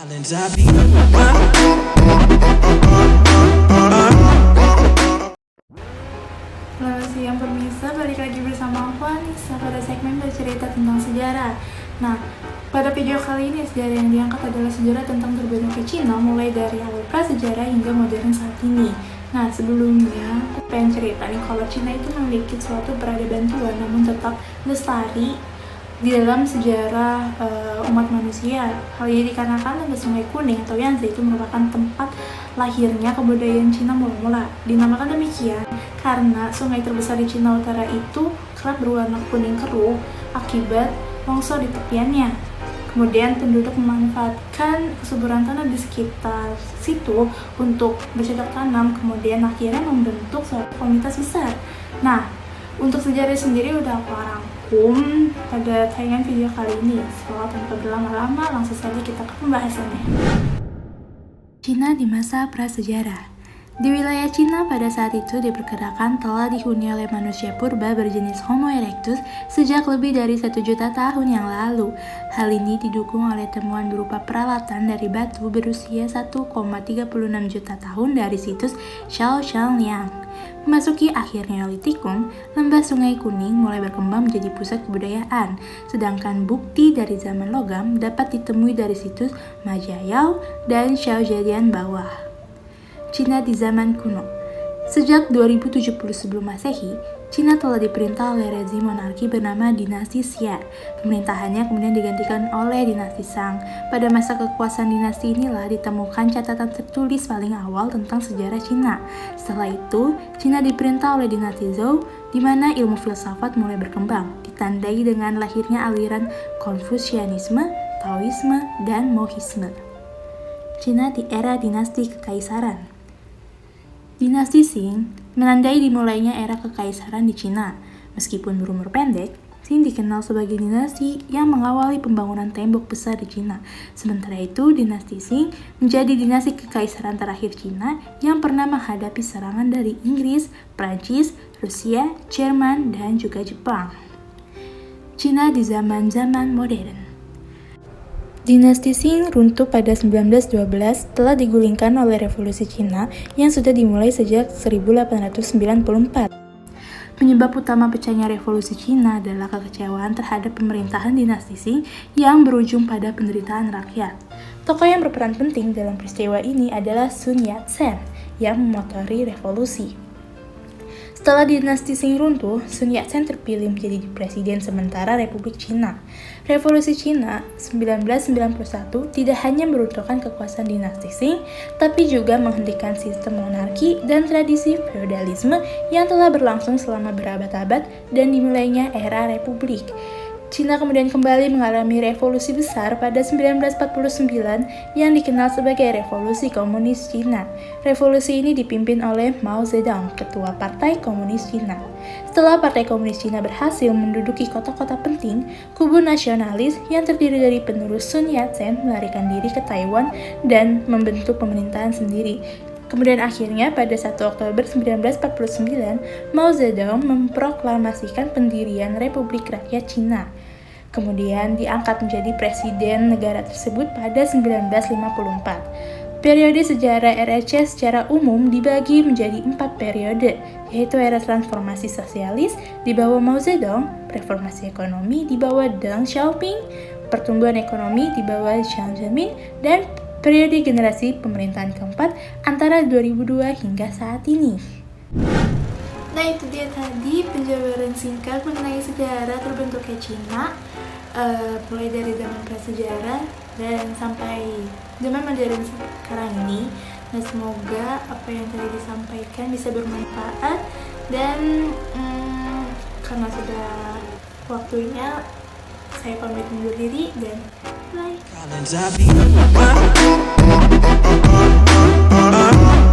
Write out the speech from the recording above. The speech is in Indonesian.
Selamat siang pemirsa, balik lagi bersama aku Anissa pada segmen bercerita tentang sejarah. Nah, pada video kali ini sejarah yang diangkat adalah sejarah tentang terbentuknya Cina mulai dari awal prasejarah hingga modern saat ini. Nah, sebelumnya aku pengen cerita nih kalau Cina itu memiliki suatu peradaban tua namun tetap lestari di dalam sejarah umat manusia. Hal ini dikarenakan tembus Sungai Kuning atau Yangtze itu merupakan tempat lahirnya kebudayaan Cina mula-mula. Dinamakan demikian karena sungai terbesar di Cina Utara itu kerap berwarna kuning keruh akibat longsor di tepiannya. Kemudian penduduk memanfaatkan kesuburan tanah di sekitar situ untuk bercocok tanam, kemudian akhirnya membentuk suatu komunitas besar. Nah, untuk sejarah sendiri udah aku rangkum pada tayangan video kali ini. Setelah tanpa berlama-lama, langsung saja kita ke pembahasannya. Cina di masa prasejarah. Di wilayah Cina pada saat itu diperkirakan telah dihuni oleh manusia purba berjenis Homo erectus sejak lebih dari 1 juta tahun yang lalu. Hal ini didukung oleh temuan berupa peralatan dari batu berusia 1,36 juta tahun dari situs Shaoshangliang. Memasuki akhir Neolitikum, lembah Sungai Kuning mulai berkembang menjadi pusat kebudayaan, sedangkan bukti dari zaman logam dapat ditemui dari situs Majayao dan Shaojalian bawah. Cina di zaman kuno. Sejak 2070 sebelum Masehi, Cina telah diperintah oleh rezim monarki bernama dinasti Xia. Pemerintahannya kemudian digantikan oleh dinasti Shang. Pada masa kekuasaan dinasti inilah ditemukan catatan tertulis paling awal tentang sejarah Cina. Setelah itu, Cina diperintah oleh dinasti Zhou, di mana ilmu filsafat mulai berkembang, ditandai dengan lahirnya aliran Konfusianisme, Taoisme, dan Mohisme. Cina di era dinasti kekaisaran. Dinasti Qing menandai dimulainya era kekaisaran di Cina. Meskipun berumur pendek, Qing dikenal sebagai dinasti yang mengawali pembangunan tembok besar di Cina. Sementara itu, dinasti Qing menjadi dinasti kekaisaran terakhir Cina yang pernah menghadapi serangan dari Inggris, Prancis, Rusia, Jerman, dan juga Jepang. Cina di zaman-zaman modern. Dinasti Qing runtuh pada 1912 setelah digulingkan oleh Revolusi Cina yang sudah dimulai sejak 1894. Penyebab utama pecahnya Revolusi Cina adalah kekecewaan terhadap pemerintahan dinasti Qing yang berujung pada penderitaan rakyat. Tokoh yang berperan penting dalam peristiwa ini adalah Sun Yat-sen yang memotori revolusi. Setelah dinasti Qing runtuh, Sun Yat-sen terpilih menjadi presiden sementara Republik Cina. Revolusi Cina 1991 tidak hanya meruntuhkan kekuasaan dinasti Qing, tapi juga menghentikan sistem monarki dan tradisi feodalisme yang telah berlangsung selama berabad-abad dan dimulainya era republik. Cina kemudian kembali mengalami revolusi besar pada 1949 yang dikenal sebagai Revolusi Komunis Cina. Revolusi ini dipimpin oleh Mao Zedong, ketua Partai Komunis Cina. Setelah Partai Komunis Cina berhasil menduduki kota-kota penting, kubu nasionalis yang terdiri dari penerus Sun Yat-sen melarikan diri ke Taiwan dan membentuk pemerintahan sendiri. Kemudian akhirnya pada 1 Oktober 1949, Mao Zedong memproklamasikan pendirian Republik Rakyat Cina. Kemudian diangkat menjadi presiden negara tersebut pada 1954. Periode sejarah RRC secara umum dibagi menjadi 4 periode, yaitu era transformasi sosialis di bawah Mao Zedong, reformasi ekonomi di bawah Deng Xiaoping, pertumbuhan ekonomi di bawah Jiang Zemin, dan periode generasi pemerintahan keempat antara 2002 hingga saat ini. Nah, itu dia tadi penjabaran singkat mengenai sejarah terbentuknya Cina, mulai dari zaman prasejarah dan sampai zaman modern sekarang ini. Nah, semoga apa yang tadi disampaikan bisa bermanfaat dan karena sudah waktunya saya pamit undur diri dan bye.